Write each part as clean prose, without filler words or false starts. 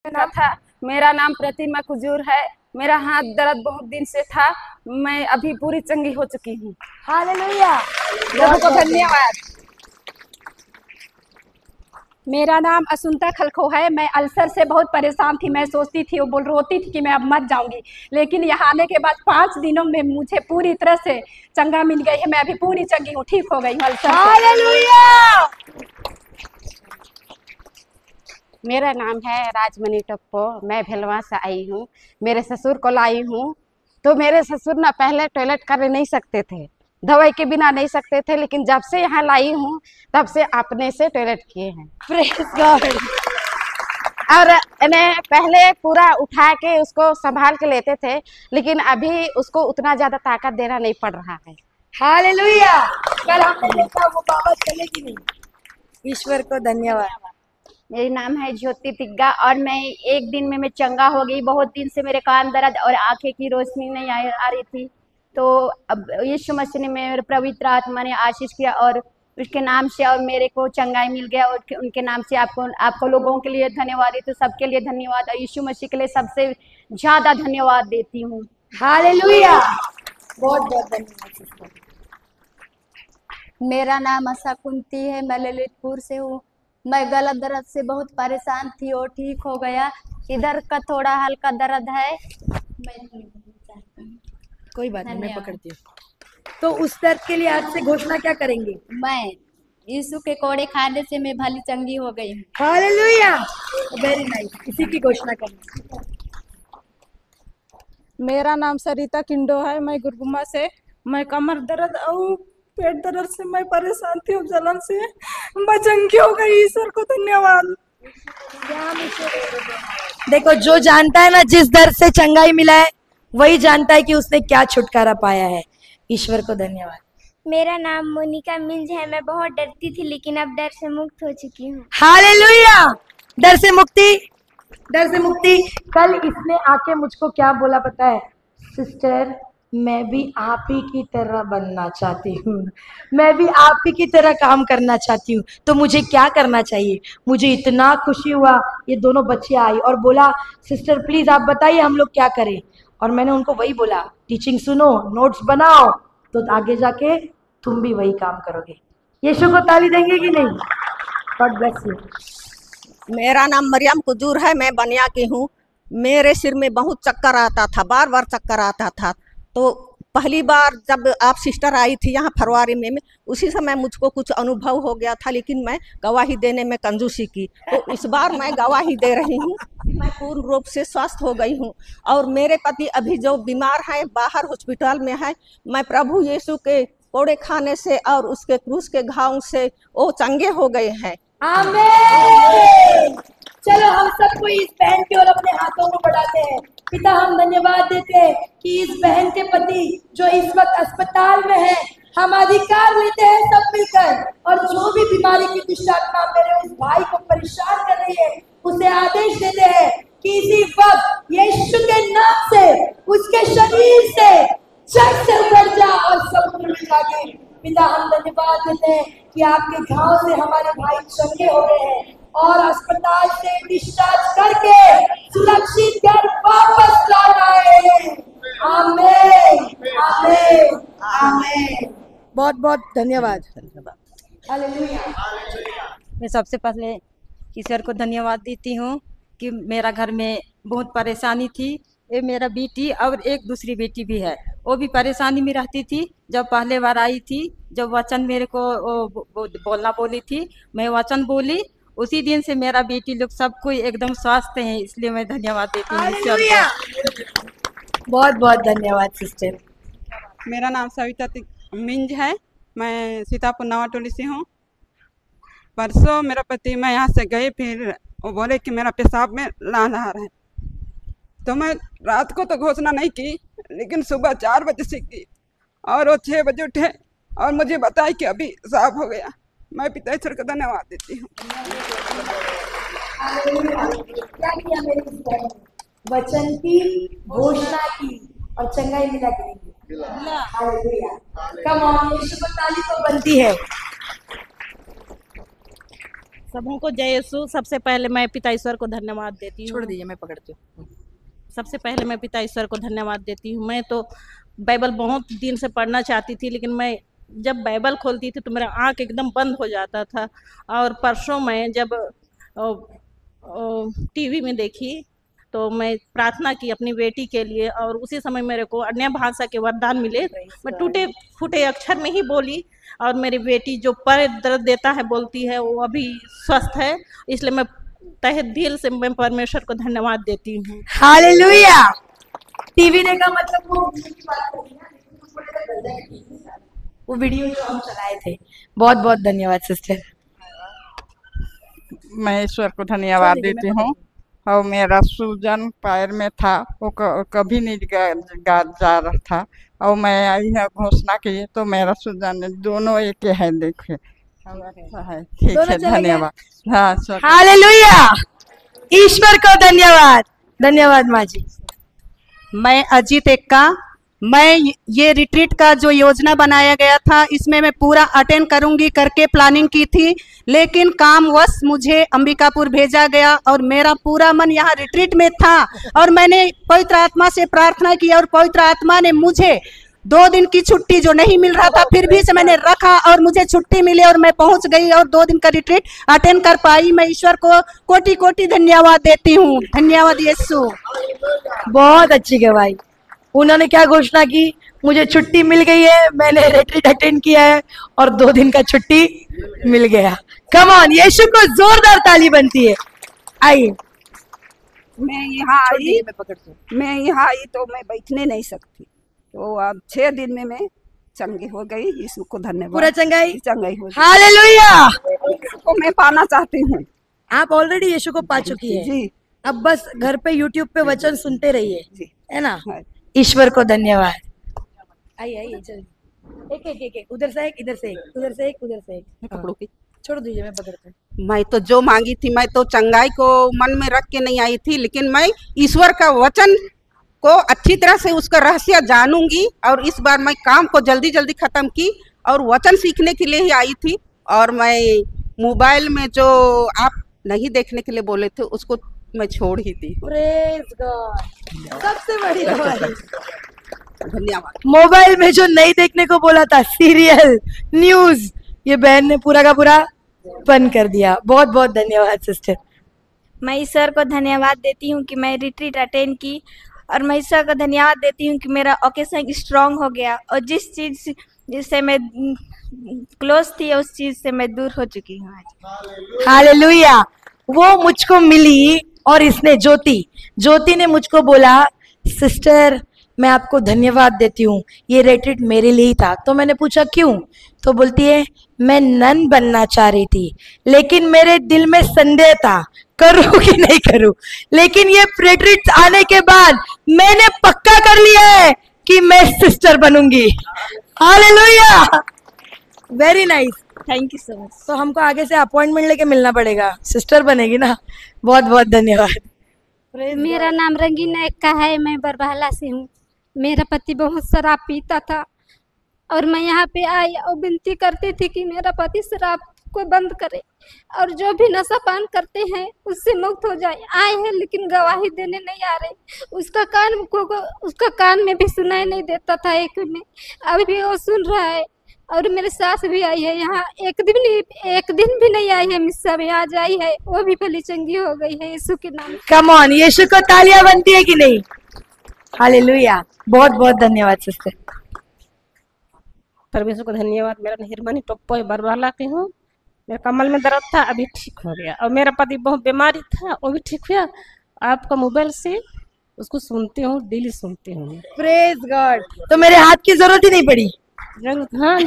का था। मेरा नाम प्रतिमा कुजूर है। मेरा हाथ दर्द बहुत दिन से था। मैं अभी पूरी चंगी हो चुकी हूँ। हालेलुया, प्रभु को धन्यवाद। मेरा नाम असुंता खलखो है। मैं अल्सर से बहुत परेशान थी। मैं सोचती थी, वो रोती थी कि मैं अब मर जाऊंगी, लेकिन यहाँ आने के बाद 5 दिनों में मुझे पूरी तरह से चंगा मिल गई है। मैं अभी पूरी चंगी हूँ, ठीक हो गई हूँ अल्सर से। हालेलुया। मेरा नाम है राजमणि टप्पो। मैं भेलवा से आई हूँ। मेरे ससुर को लाई हूँ। तो मेरे ससुर ना पहले टॉयलेट कर नहीं सकते थे, दवाई के बिना नहीं सकते थे, लेकिन जब से यहाँ लाई हूँ तब से अपने से टॉयलेट किए हैं। Praise God. और इन्हें पहले पूरा उठा के उसको संभाल के लेते थे, लेकिन अभी उसको उतना ज्यादा ताकत देना नहीं पड़ रहा है। हालेलुया। कल हमने देखा वो बाबा चले कि नहीं। ईश्वर को धन्यवाद। मेरा नाम है ज्योति तिग्गा और मैं एक दिन में मैं चंगा हो गई। बहुत दिन से मेरे कान दर्द और आंखें की रोशनी नहीं आ रही थी। तो अब यीशु मसीह ने, मेरे पवित्र आत्मा ने आशीष किया और उसके नाम से और मेरे को चंगाई मिल गया। और उनके नाम से आपको लोगों के लिए धन्यवाद देती हूँ, सबके लिए धन्यवाद, और यीशु मसीह के लिए सबसे ज्यादा धन्यवाद देती हूँ। हालेलुया, बहुत बहुत धन्यवाद। मेरा नाम आशा कुंती है। मैं ललितपुर से हूँ। मैं गला दर्द से बहुत परेशान थी और ठीक हो गया। इधर का थोड़ा हल्का दर्द है। कोई बात नहीं, मैं पकड़ती हूँ। तो उस दर्द के लिए आज से घोषणा क्या करेंगे? मैं यीशु के कोड़े खाने से मैं भली चंगी हो गई हूँ। Hallelujah, very nice. इसी की घोषणा करेंगे। मेरा नाम सरिता किंडो है। मैं गुरगुमा से। मैं कमर दर्द और पेट दर्द से मैं परेशान थी, जलन से मैं चंगी हो गई। ईश्वर को धन्यवाद। देखो, जो जानता है ना जिस दर्द से चंगाई मिला है, वही जानता है कि उसने क्या छुटकारा पाया है। ईश्वर को धन्यवाद। मेरा नाम मोनिका मिंज है। मैं बहुत डरती थी, लेकिन अब डर से मुक्त हो चुकी हूँ। हालेलुया, डर से मुक्ति, डर से मुक्ति। कल इसने आके मुझको क्या बोला पता है? सिस्टर, मैं भी आप ही की तरह बनना चाहती हूँ, मैं भी आप ही की तरह काम करना चाहती हूँ। तो मुझे क्या करना चाहिए? मुझे इतना खुशी हुआ। ये दोनों बच्चे आई और बोला, सिस्टर प्लीज आप बताइए हम लोग क्या करें। और मैंने उनको वही बोला, टीचिंग सुनो, नोट्स बनाओ, तो आगे जाके तुम भी वही काम करोगे। यीशु को ताली देंगे कि नहीं? God bless you. मेरा नाम मरियम कुजूर है। मैं बनिया की हूँ। मेरे सिर में बहुत चक्कर आता था, बार बार चक्कर आता था। तो पहली बार जब आप सिस्टर आई थी यहाँ फरवरी में उसी समय मुझको कुछ अनुभव हो गया था, लेकिन मैं गवाही देने में कंजूसी की। तो इस बार मैं गवाही दे रही हूँ, मैं पूर्ण रूप से स्वस्थ हो गई हूँ। और मेरे पति अभी जो बीमार हैं, बाहर हॉस्पिटल में है, मैं प्रभु यीशु के कोड़े खाने से और उसके क्रूस के घाव से वो चंगे हो गए हैं। आमीन। चलो हम सबको इस बहन की ओर अपने हाथों को बढ़ाते हैं। पिता, हम धन्यवाद देते हैं कि इस बहन के पति जो इस वक्त अस्पताल में है, हम अधिकार लेते हैं सब मिलकर, और जो भी बीमारी की दुष्ट आत्मा मेरे उस भाई को परेशान कर रही है, उसे आदेश देते हैं कि इसी वक्त यीशु के नाम से उसके शरीर से जड़ से उतर जा और समुद्र में जाके। पिता, हम धन्यवाद देते हैं कि आपके घाव से हमारे भाई चंगे हो गए हैं और अस्पताल से डिस्चार्ज करके सुरक्षित घर वापस लौट आए। आमीन, आमीन, आमीन। बहुत बहुत धन्यवाद। हालेलुया। मैं सबसे पहले ईश्वर को धन्यवाद देती हूँ कि मेरा घर में बहुत परेशानी थी। ये मेरा बेटी और एक दूसरी बेटी भी है, वो भी परेशानी में रहती थी। जब पहले बार आई थी, जब वचन मेरे को बोलना बोली थी, मैं वचन बोली, उसी दिन से मेरा बेटी लोग सब कोई एकदम स्वस्थ है। इसलिए मैं धन्यवाद देती हूँ ईश्वर को। बहुत बहुत धन्यवाद सिस्टर। मेरा नाम सविता मिंज है। मैं सीतापुर नवा टोली से हूँ। परसों मेरा पति, मैं यहाँ से गई, फिर वो बोले कि मेरा पेशाब में लाल आ रहा है। तो मैं रात को तो घोषणा नहीं की, लेकिन सुबह 4 बजे से की और वो 6 बजे उठे और मुझे बताया कि अभी साफ हो गया। मैं पिता ईश्वर का धन्यवाद देती हूँ। क्या किया मेरे इस बहन ने? वचन की घोषणा की और चंगाई मिला करेंगे। हालेलुया। कम ऑन, यीशु को ताली तो बनती है। सबको जय यीशु। सबसे पहले मैं पिता ईश्वर को धन्यवाद देती हूँ। छोड़ दीजिए, मैं पकड़ती हूँ। सबसे पहले मैं पिता ईश्वर को धन्यवाद देती हूँ। मैं तो बाइबल बहुत दिन से पढ़ना चाहती थी, लेकिन मैं जब बाइबल खोलती थी तो मेरा आँख एकदम बंद हो जाता था। और परसों मैं जब टीवी में देखी तो मैं प्रार्थना की अपनी बेटी के लिए, और उसी समय मेरे को अन्य भाषा के वरदान मिले। मैं टूटे फूटे अक्षर में ही बोली, और मेरी बेटी जो पर दर्द देता है बोलती है, वो अभी स्वस्थ है। इसलिए मैं तहे दिल से मैं परमेश्वर को धन्यवाद देती हूँ। हालेलुया। टीवी ने का मतलब वो वीडियो जो हम चलाए थे। बहुत बहुत धन्यवाद सिस्टर। मैं ईश्वर को धन्यवाद देती हूँ। और मेरा सूजन पैर में था, वो कभी नहीं जा रहा था, और मैं आई है घोषणा की तो मेरा सूजन दोनों एक है। देखिए अच्छा है, ठीक है, धन्यवाद। हाँ, हालेलुया। ईश्वर को धन्यवाद। धन्यवाद माँ जी। मैं अजीत एक्का। मैं ये रिट्रीट का जो योजना बनाया गया था इसमें मैं पूरा अटेंड करूंगी करके प्लानिंग की थी, लेकिन कामवश मुझे अंबिकापुर भेजा गया और मेरा पूरा मन यहाँ रिट्रीट में था। और मैंने पवित्र आत्मा से प्रार्थना की और पवित्र आत्मा ने मुझे 2 दिन की छुट्टी जो नहीं मिल रहा था फिर भी से मैंने रखा और मुझे छुट्टी मिली और मैं पहुंच गई और 2 दिन का रिट्रीट अटेंड कर पाई। मैं ईश्वर को कोटि कोटि धन्यवाद देती हूँ। धन्यवाद यीशु। बहुत अच्छी गवाही। उन्होंने क्या घोषणा की, मुझे छुट्टी मिल गई है, मैंने रिट्रीट अटेंड किया है और 2 दिन का छुट्टी मिल गया। कम ऑन, यीशु को जोरदार ताली बनती है। आइए। मैं यहाँ आई तो मैं बैठने नहीं सकती, तो अब 6 दिन में मैं चंगी हो गई। यीशु को धन्यवाद। पूरा चंगाई हो गई। हालेलुया। को मैं पाना चाहती हूँ। आप ऑलरेडी यीशु को पा चुकी है जी। अब बस घर पे यूट्यूब पे वचन सुनते रहिए, है ना। ईश्वर को धन्यवाद। आइए चलिए। एक उधर से एक, इधर से एक, उधर से एक, उधर से एक। पकड़ोगी? छोड़ दीजिए, मैं पकड़ता हूँ। मैं तो जो मांगी थी, मैं तो चंगाई को मन में रख के नहीं आई थी, लेकिन मैं ईश्वर का वचन को अच्छी तरह से उसका रहस्य जानूंगी। और इस बार मैं काम को जल्दी जल्दी खत्म की और वचन सीखने के लिए ही आई थी। और मैं मोबाइल में जो आप नहीं देखने के लिए बोले थे उसको मैं छोड़ ही दी। Praise God. सबसे बड़ी गवाही। धन्यवाद। मोबाइल में जो नहीं देखने को बोला था, सीरियल, न्यूज, ये बहन ने पूरा का पूरा बंद कर दिया। बहुत बहुत धन्यवाद सिस्टर। मैं ईश्वर को धन्यवाद देती हूँ कि मैं रिट्रीट अटेंड की, और मैं ईश्वर को धन्यवाद देती हूँ कि मेरा ओकेशन स्ट्रांग हो गया, और जिस चीज जिससे मैं क्लोज थी उस चीज से मैं दूर हो चुकी हूँ। हालेलुया। वो मुझको मिली और इसने ज्योति ने मुझको बोला, सिस्टर मैं आपको धन्यवाद देती हूँ, ये रिट्रीट मेरे लिए ही था। तो मैंने पूछा क्यों? तो बोलती है मैं नन बनना चाह रही थी, लेकिन मेरे दिल में संदेह था करूँ कि नहीं करूँ। लेकिन ये रिट्रीट आने के बाद मैंने पक्का कर लिया है कि मैं सिस्टर बनूंगी। Hallelujah. Very nice. Thank you so much. तो हमको आगे से अपॉइंटमेंट लेके मिलना पड़ेगा, सिस्टर बनेगी ना। बहुत बहुत धन्यवाद। मेरा नाम रंगीना एक्का है, मैं बरबहला से हूँ। मेरा पति बहुत शराब पीता था और मैं यहाँ पे आई और विनती करती थी कि मेरा पति शराब को बंद करे और जो भी नशा पान करते हैं उससे मुक्त हो जाए। आए हैं लेकिन गवाही देने नहीं आ रहे। उसका कान में भी सुनाई नहीं देता था, एक में अभी भी वो सुन रहा है। और मेरे सास भी आई है यहाँ, एक दिन भी नहीं आई है, मिस्सा भी आज आई है, वो भी भली चंगी हो गई है यीशु के नाम। कम ऑन, यीशु को तालियां बनती है कि नहीं? हालेलुया। बहुत बहुत धन्यवाद सिस्टर। परमेश्वर को धन्यवाद। मेरा हिरमनी टोप्पो बरबहला की हूँ। मेरे कमल में दर्द था, अभी ठीक हो गया। और मेरा पति बहुत बीमारी था, वो भी ठीक हुआ। आपका मोबाइल से उसको सुनती हूँ, डेली सुनती हूँ। Praise God. तो मेरे हाथ की जरूरत ही नहीं पड़ी। हाँ।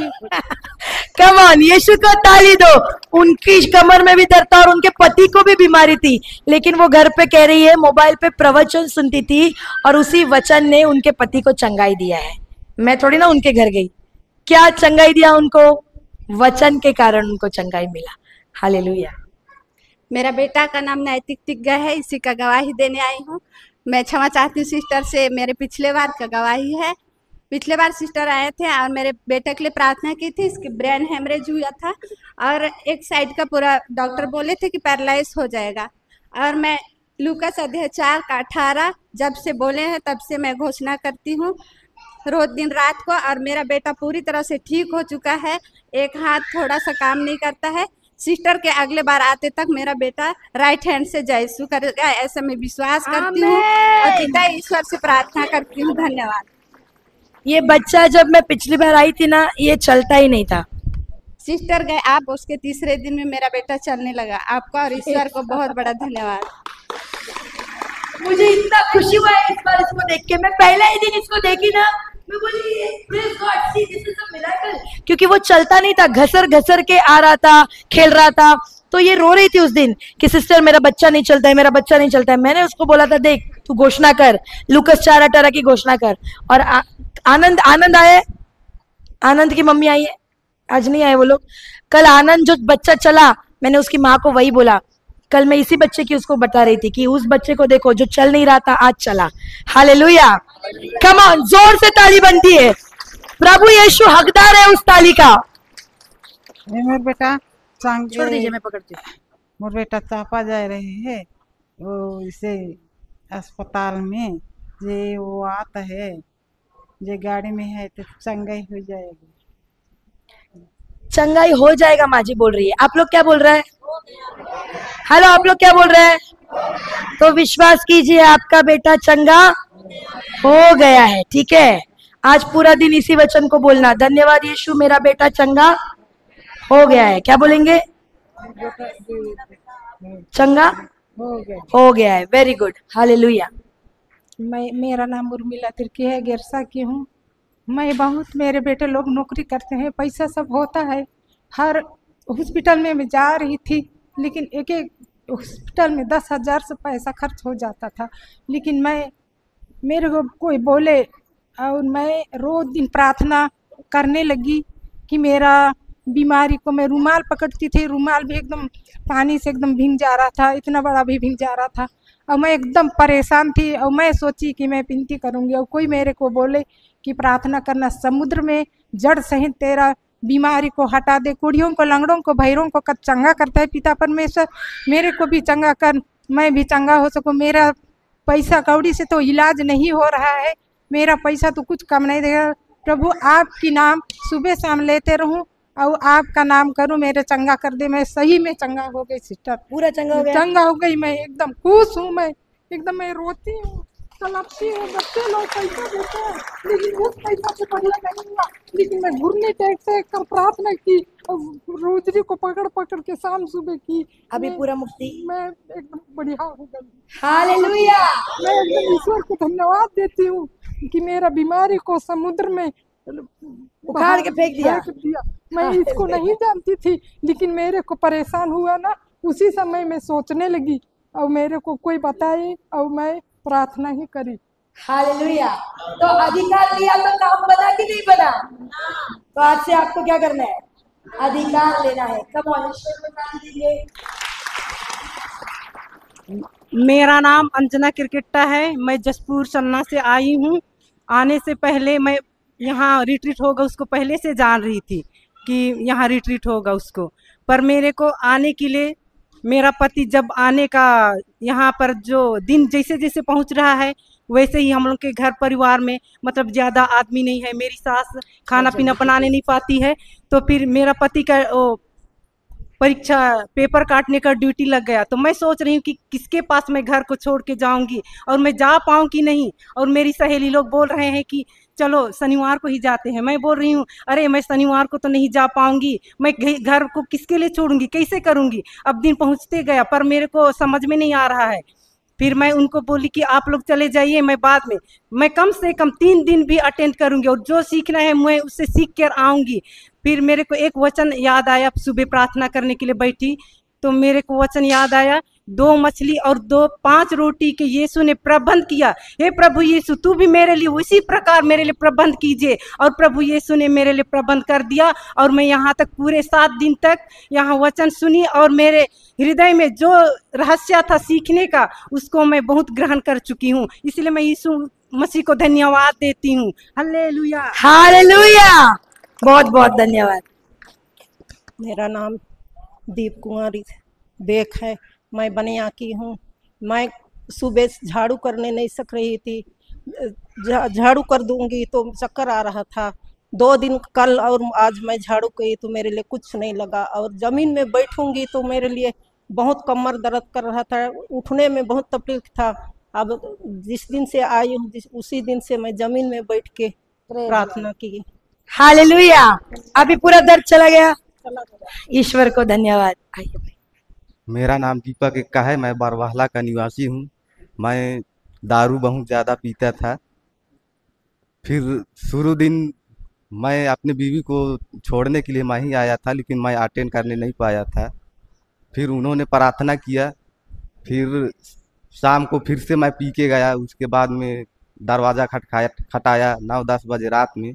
कम ऑन, यीशु को ताली दो। उनकी कमर में भी दर्द था और उनके पति को भी बीमारी थी, लेकिन वो घर पे कह रही है मोबाइल पे प्रवचन सुनती थी और उसी वचन ने उनके पति को चंगाई दिया है। मैं थोड़ी ना उनके घर गई, क्या चंगाई दिया उनको? वचन के कारण उनको चंगाई मिला। हालेलुया। मेरा बेटा का नाम नैतिक तिग्गा है, इसी का गवाही देने आई हूँ। मैं क्षमा चाहती हूँ सिस्टर से, मेरे पिछले बार का गवाही है। पिछले बार सिस्टर आए थे और मेरे बेटे के लिए प्रार्थना की थी। इसकी ब्रेन हेमरेज हुआ था और एक साइड का पूरा डॉक्टर बोले थे कि पैरालाइज हो जाएगा। और मैं लूकास अध्याय 4 का 18 जब से बोले हैं तब से मैं घोषणा करती हूँ रोज दिन रात को। और मेरा बेटा पूरी तरह से ठीक हो चुका है, एक हाथ थोड़ा सा काम नहीं करता है। सिस्टर के अगले बार आते तक मेरा बेटा राइट हैंड से जयसु करेगा, ऐसा मैं विश्वास करती हूँ और पिता ईश्वर से प्रार्थना करती हूँ। धन्यवाद। ये बच्चा जब मैं पिछली बार आई थी ना, ये चलता ही नहीं था। सिस्टर गए आप, उसके तीसरे दिन में मेरा बेटा चलने लगा। आपका और ईश्वर को बहुत बड़ा धन्यवाद। मुझे इतना खुशी हुआ है इस बार इसको देख के। मैं पहला ही दिन इसको देखी ना, मैं बोली praise God, see this is a miracle, क्योंकि वो चलता नहीं था, घसर घसर के आ रहा था, खेल रहा था। तो ये रो रही थी उस दिन कि सिस्टर मेरा बच्चा नहीं चलता है, मेरा बच्चा नहीं चलता है। मैंने उसको बोला था देख तू घोषणा कर, लूकास 4:18 की घोषणा कर। और आनंद आए, आनंद की मम्मी आई है, आज नहीं आए वो लोग। कल आनंद जो बच्चा चला, मैंने उसकी माँ को वही बोला। कल मैं इसी बच्चे की उसको बता रही थी कि उस बच्चे को देखो जो चल नहीं रहा था आज चला। हालेलुया, कम ऑन, जोर से ताली बनती है। प्रभु यीशु हकदार है उस ताली का। मेरा बेटा छोड़ दीजिए, मैं पकड़ती हूँ। मोर बेटा चापा जा रहे है वो इसे अस्पताल में, जे वो आता है, जे गाड़ी में है तो चंगाई हो जाएगी। चंगाई हो जाएगा माँ जी बोल रही है। आप लोग क्या बोल रहे हैं? हेलो, आप लोग क्या बोल रहे हैं? तो विश्वास कीजिए आपका बेटा चंगा हो गया है। ठीक है, आज पूरा दिन इसी वचन को बोलना, धन्यवाद यीशु मेरा बेटा चंगा हो गया है। क्या बोलेंगे? चंगा हो गया है। Very good, hallelujah. मेरा नाम उर्मिला तिर्की है, गिरसा की हूँ। मैं बहुत, मेरे बेटे लोग नौकरी करते हैं, पैसा सब होता है। हर हॉस्पिटल में मैं जा रही थी, लेकिन एक एक हॉस्पिटल में 10,000 से पैसा खर्च हो जाता था। लेकिन मेरे को कोई बोले और मैं रोज दिन प्रार्थना करने लगी कि मेरा बीमारी को, मैं रुमाल पकड़ती थी, रुमाल भी एकदम पानी से एकदम भीग जा रहा था, इतना बड़ा भी भीग जा रहा था। और मैं एकदम परेशान थी और मैं सोची कि मैं विनती करूंगी। और कोई मेरे को बोले कि प्रार्थना करना, समुद्र में जड़ सहित तेरा बीमारी को हटा दे, कुड़ियों को, लंगड़ों को, भैरों को चंगा करता है पिता परमेश्वर, मेरे को भी चंगा कर, मैं भी चंगा हो सकूं। मेरा पैसा कौड़ी से तो इलाज नहीं हो रहा है, मेरा पैसा तो कुछ कम नहीं देगा। प्रभु आपकी नाम सुबह शाम लेते रहूं और आपका नाम करूं, मेरे चंगा कर दे। मैं सही में चंगा हो गई सिस्टर, पूरा चंगा हो गया, चंगा हो गई। मैं एकदम खुश हूँ, मैं एकदम, मैं रोती हूँ, तड़पती हूँ। बच्चे लोग पैसा देते हैं लेकिन उस पैसा से बढ़िया नहीं हुआ। लेकिन मैं घुरने टैग से कर प्रार्थना की और रोजरी को पकड़ पकड़ के शाम सुबह की। अभी पूरा मुक्ति, मैं एकदम बढ़िया हो गई। हालेलुया। मैं एकदम ईश्वर को धन्यवाद देती हूँ कि मेरा बीमारी को समुद्र में उखाड़ के फेंक दिया। मैं इसको नहीं जानती थी, लेकिन मेरे को परेशान हुआ ना, उसी समय मैं सोचने लगी और मेरे को कोई बताए और मैं प्रार्थना ही करी। हालेलुया। तो अधिकार लिया तो काम बना कि नहीं बना? तो आज से आपको क्या करना है? अधिकार लेना है। कम ऑन, ईश्वर को नाम दीजिए। मेरा नाम अंजना क्रिकेटा है, मैं जसपुर सन्ना से आई हूँ। आने से पहले मैं यहाँ रिट्रीट होगा उसको पहले से जान रही थी कि यहाँ रिट्रीट होगा उसको, पर मेरे को आने के लिए मेरा पति जब आने का यहाँ पर जो दिन जैसे जैसे पहुँच रहा है वैसे ही हम लोग के घर परिवार में मतलब ज़्यादा आदमी नहीं है, मेरी सास खाना पीना बनाने नहीं पाती है, तो फिर मेरा पति का परीक्षा पेपर काटने का ड्यूटी लग गया। तो मैं सोच रही हूँ कि किसके पास मैं घर को छोड़ के जाऊंगी और मैं जा पाऊँ कि नहीं। और मेरी सहेली लोग बोल रहे हैं कि चलो शनिवार को ही जाते हैं। मैं बोल रही हूँ अरे मैं शनिवार को तो नहीं जा पाऊंगी, मैं घर को किसके लिए छोड़ूंगी, कैसे करूंगी। अब दिन पहुँचते गया पर मेरे को समझ में नहीं आ रहा है। फिर मैं उनको बोली कि आप लोग चले जाइए, मैं बाद में मैं कम से कम 3 दिन भी अटेंड करूंगी और जो सीखना है मैं उससे सीख कर आऊंगी। फिर मेरे को एक वचन याद आया, सुबह प्रार्थना करने के लिए बैठी तो मेरे को वचन याद आया, 2 मछली और 5 रोटी के यीशु ने प्रबंध किया। हे प्रभु यीशु तू भी मेरे लिए उसी प्रकार मेरे लिए प्रबंध कीजिए। और प्रभु यीशु ने मेरे लिए प्रबंध कर दिया और मैं यहाँ तक पूरे 7 दिन तक यहाँ वचन सुनी और मेरे हृदय में जो रहस्य था सीखने का उसको मैं बहुत ग्रहण कर चुकी हूँ। इसलिए मैं यीशु मसीह को धन्यवाद देती हूँ। हालेलुया। हालेलुया। बहुत बहुत धन्यवाद। मेरा नाम दीप कुमारी बेक है, मैं बनिया की हूँ। मैं सुबह झाड़ू करने नहीं सक रही थी, झाड़ू कर दूंगी तो चक्कर आ रहा था। 2 दिन कल और आज मैं झाड़ू की तो मेरे लिए कुछ नहीं लगा, और ज़मीन में बैठूंगी तो मेरे लिए बहुत कमर दर्द कर रहा था, उठने में बहुत तकलीफ था। अब जिस दिन से आई हूँ उसी दिन से मैं ज़मीन में बैठ के प्रार्थना की। हालेलुया। अभी पूरा दर्द चला गया। ईश्वर को धन्यवाद। मेरा नाम दीपक एक्का है, मैं बरवाहला का निवासी हूँ। मैं दारू बहुत ज़्यादा पीता था। फिर शुरू दिन मैं अपनी बीवी को छोड़ने के लिए मैं ही आया था, लेकिन मैं अटेंड करने नहीं पाया था। फिर उन्होंने प्रार्थना किया, फिर शाम को फिर से मैं पी के गया। उसके बाद में दरवाज़ा खटाया 9-10 बजे रात में,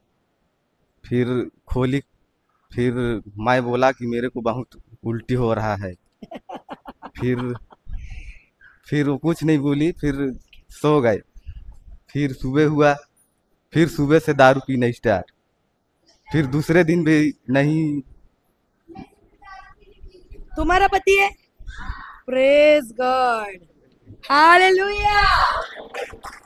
फिर खोली। फिर मैं बोला कि मेरे को बहुत उल्टी हो रहा है। फिर वो कुछ नहीं बोली, फिर सो गए। फिर सुबह हुआ, फिर सुबह से दारू पीना स्टार्ट। फिर दूसरे दिन भी नहीं। तुम्हारा पति है? Praise God. हालेलुया।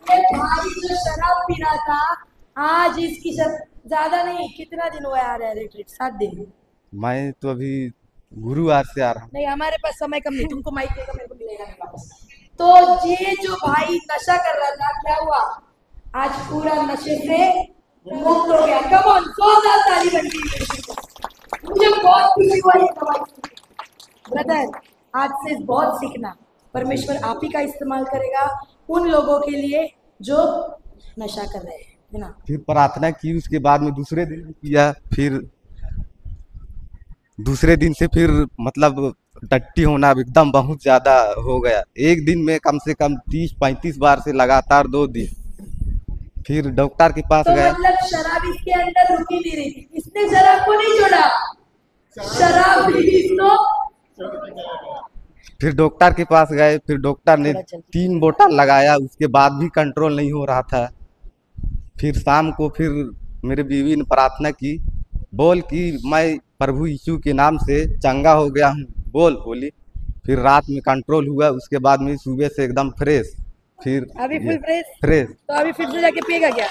ये भाई जो शराब पी रहा था, आज इसकी ज्यादा नहीं, कितना दिन हुआ आ रहा है रिट्रीट? 7 दिन। मैं तो अभी गुरुवार से आ रहा हूँ। नहीं, हमारे पास समय कम नहीं, तुमको माइक देगा, मेरे को मिलेगा नहीं वापस। तो ये जो भाई नशा कर रहा था, क्या हुआ? आज पूरा नशे से मुक्त हो गया। कम ऑन, 100,000 ताली बनती है। मुझे बहुत खुशी हुआ ये दवाई। ब्रदर, आज से बहुत सीखना, परमेश्वर आप ही का इस्तेमाल करेगा उन लोगों के लिए जो नशा कर रहे हैं, है ना? फिर प्रार्थना की, उसके बाद में दूसरे दिन भी किया। फिर दूसरे दिन से फिर मतलब टट्टी होना एकदम बहुत ज्यादा हो गया। एक दिन में कम से कम 30-35 बार से लगातार 2 दिन। फिर डॉक्टर के पास तो गया। मतलब शराब इसके अंदर रुकी नहीं रही थी, इसने शराब को नहीं छोड़ा, शराब भी इसको। फिर डॉक्टर के पास गए, फिर डॉक्टर ने 3 बोतल लगाया, उसके बाद भी कंट्रोल नहीं हो रहा था। फिर शाम को फिर मेरे बीवी ने प्रार्थना की, बोल कि मैं प्रभु यीशु के नाम से चंगा हो गया हूँ, बोली। फिर रात में कंट्रोल हुआ, उसके बाद में सुबह से एकदम फ्रेश। फिर अभी फुल फ्रेश। तो अभी फिर से जाके पिएगा क्या?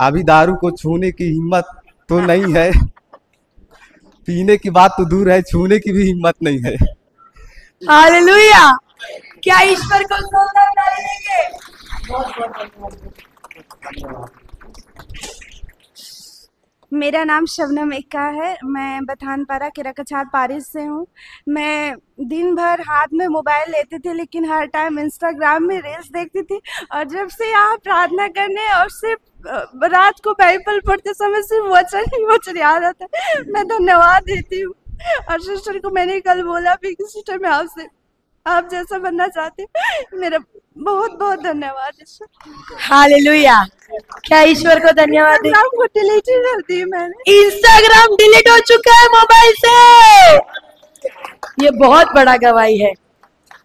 अभी दारू को छूने की हिम्मत तो नहीं है, पीने की बात तो दूर है, छूने की भी हिम्मत नहीं है। हालेलुया। क्या ईश्वर को जोरदार ताली देंगे? बहुत धन्यवाद। मेरा नाम शबनम एक्का है, मैं बथानपारा किराकछार पारिस से हूँ। मैं दिन भर हाथ में मोबाइल लेती थी, लेकिन हर टाइम इंस्टाग्राम में रील्स देखती थी। और जब से यहाँ प्रार्थना करने और सिर्फ रात को बाइबल पढ़ते समय सिर्फ वचन याद आता है। मैं धन्यवाद देती हूँ। और सिस्टर को मैंने कल बोला भी कि सिस्टर मैं आपसे आप जैसा बनना चाहती हूँ। मेरा बहुत बहुत धन्यवाद। हालेलुया। क्या ईश्वर को धन्यवाद दें? इंस्टाग्राम को डिलीट ही कर दी मैंने। इंस्टाग्राम डिलीट हो चुका है मोबाइल से। ये बहुत बड़ा गवाही है।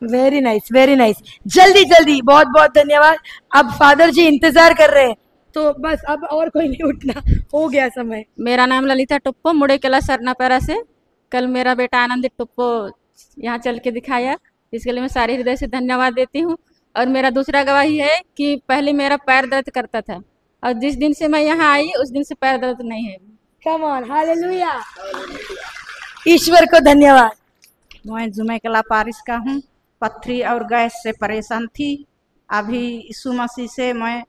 Very nice, very nice. जल्दी जल्दी, बहुत बहुत धन्यवाद। अब फादर जी इंतजार कर रहे हैं, तो बस अब और कोई नहीं उठना, हो गया समय। मेरा नाम ललिता टुप्पो, मुड़े किला सरनापैरा से। कल मेरा बेटा आनंदित टुप्पो यहाँ चल के दिखाया, इसके लिए मैं सारे हृदय से धन्यवाद देती हूँ। और मेरा दूसरा गवाही है कि पहले मेरा पैर दर्द करता था, और जिस दिन से मैं यहाँ आई उस दिन से पैर दर्द नहीं है। Come on, hallelujah. ईश्वर को धन्यवाद। मैं जुमैकला पारिस का हूँ, पथरी और गैस से परेशान थी, अभी यीशु मसीह से मैं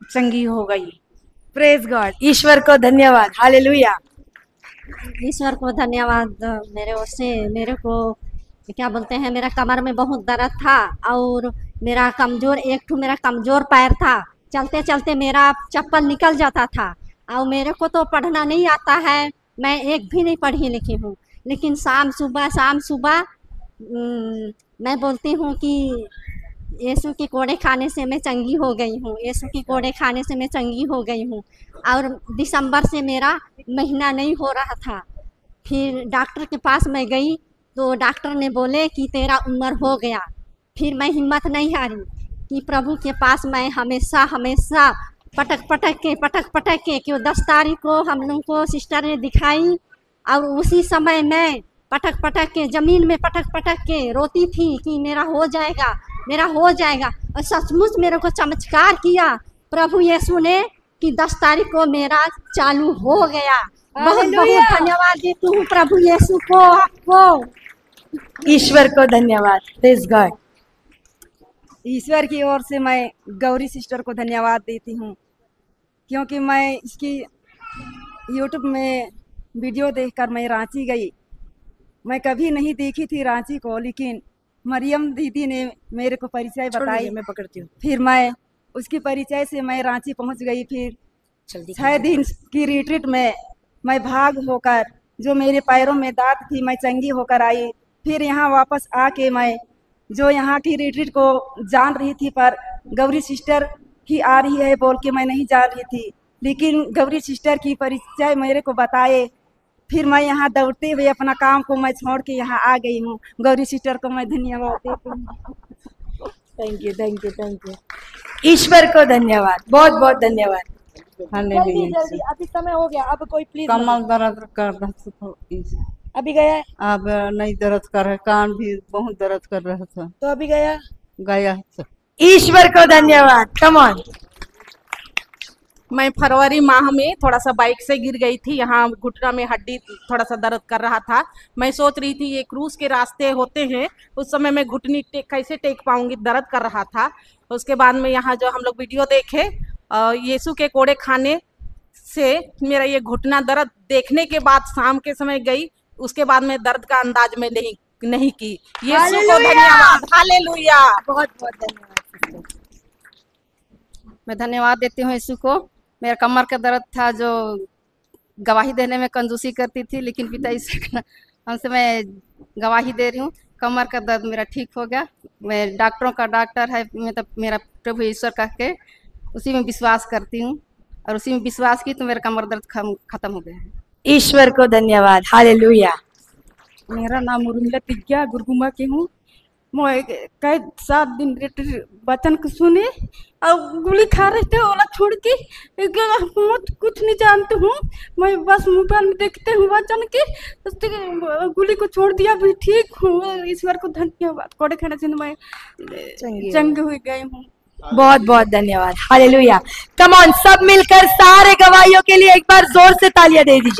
चंगी हो गई। Praise God. ईश्वर को धन्यवाद। हालेलुया। ईश्वर को धन्यवाद। मेरे ओर से मेरे को क्या बोलते हैं, मेरा कमर में बहुत दर्द था, और मेरा कमजोर पैर था। चलते चलते मेरा चप्पल निकल जाता था, और मेरे को तो पढ़ना नहीं आता है, मैं एक भी नहीं पढ़ी लिखी हूँ। लेकिन शाम सुबह मैं बोलती हूँ कि यीशु के कोड़े खाने से मैं चंगी हो गई हूँ, यीशु के कोड़े खाने से मैं चंगी हो गई हूँ। और दिसंबर से मेरा महीना नहीं हो रहा था। फिर डॉक्टर के पास मैं गई, तो डॉक्टर ने बोले कि तेरा उम्र हो गया, फिर मैं हिम्मत नहीं हारी कि प्रभु के पास मैं हमेशा हमेशा पटक पटक के क्यों 10 तारीख को हम लोग को सिस्टर ने दिखाई और उसी समय मैं पटक के ज़मीन में पटक के रोती थी कि मेरा हो जाएगा और सचमुच मेरे को चमत्कार किया प्रभु यीशु ने कि 10 तारीख को मेरा चालू हो गया। बहुत बहुत धन्यवाद देती हूँ प्रभु यीशु को, आपको। ईश्वर को धन्यवाद। Praise God. ईश्वर की ओर से मैं गौरी सिस्टर को धन्यवाद देती हूँ, क्योंकि मैं इसकी यूट्यूब में वीडियो देखकर मैं रांची गई। मैं कभी नहीं देखी थी रांची को, लेकिन मरियम दीदी ने मेरे को परिचय बताई। मैं पकड़ती हूँ। फिर मैं उसकी परिचय से मैं रांची पहुँच गई। फिर 6 दिन की रिट्रीट में मैं भाग होकर, जो मेरे पैरों में दांत थी, मैं चंगी होकर आई। फिर यहाँ वापस आके मैं जो यहाँ की रिट्रीट को जान रही थी, पर गौरी सिस्टर की आ रही है बोल के मैं नहीं जान रही थी, लेकिन गौरी सिस्टर की परिचय मेरे को बताए। फिर मैं यहाँ दौड़ते हुए अपना काम को मैं छोड़ के यहाँ आ गई हूँ। गौरी सिस्टर को मैं धन्यवाद देती हूँ। Thank you. ईश्वर को धन्यवाद, बहुत बहुत धन्यवाद। हालेलुया। जल्दी अभी समय हो गया, अब कोई प्लीज। कमर दर्द कर रहा था, अभी गया? अब नहीं दर्द कर रहा, कान भी बहुत दर्द कर रहा था, तो अभी गया? गया। ईश्वर को धन्यवाद। Come on. मैं फरवरी माह में थोड़ा सा बाइक से गिर गई थी, यहाँ घुटना में हड्डी थोड़ा सा दर्द कर रहा था। मैं सोच रही थी ये क्रूज के रास्ते होते हैं, उस समय मैं घुटनी कैसे टेक पाऊंगी, दर्द कर रहा था। उसके बाद में यहाँ जो हम लोग वीडियो देखे यीशु के कोड़े खाने से मेरा ये घुटना दर्द देखने के बाद शाम के समय गई, उसके बाद में दर्द का अंदाज में नहीं की। यीशु को धन्यवाद। हालेलुया। बहुत बहुत धन्यवाद। मैं धन्यवाद देती हूँ यीशु को। मेरा कमर का दर्द था, जो गवाही देने में कंजूसी करती थी, लेकिन पिता ईश्वर हमसे मैं गवाही दे रही हूँ। कमर का दर्द मेरा ठीक हो गया। मैं डॉक्टरों का डॉक्टर है, मतलब मेरा प्रभु ईश्वर कह के उसी में विश्वास करती हूँ, और उसी में विश्वास की तो मेरा कमर दर्द खत्म हो गया है। ईश्वर को धन्यवाद। हालेलुया। मेरा नाम उर्मिला तिग्या गुरगुमा की हूँ। मैं कई 7 दिन वचन को सुने और गोली खा रहे थे, ओला छोड़ के कुछ नहीं जानती हूँ। मैं बस मोबाइल में देखते हूँ वचन के, गोली को छोड़ दिया, भी ठीक हूँ। ईश्वर को धन्यवाद। कोड़े खाने से मैं चंगी हुई गई हूँ। बहुत बहुत धन्यवाद। हालेलुया। कम ऑन, सब मिलकर सारे गवाहियों के लिए एक बार जोर से तालियां दे दीजिए।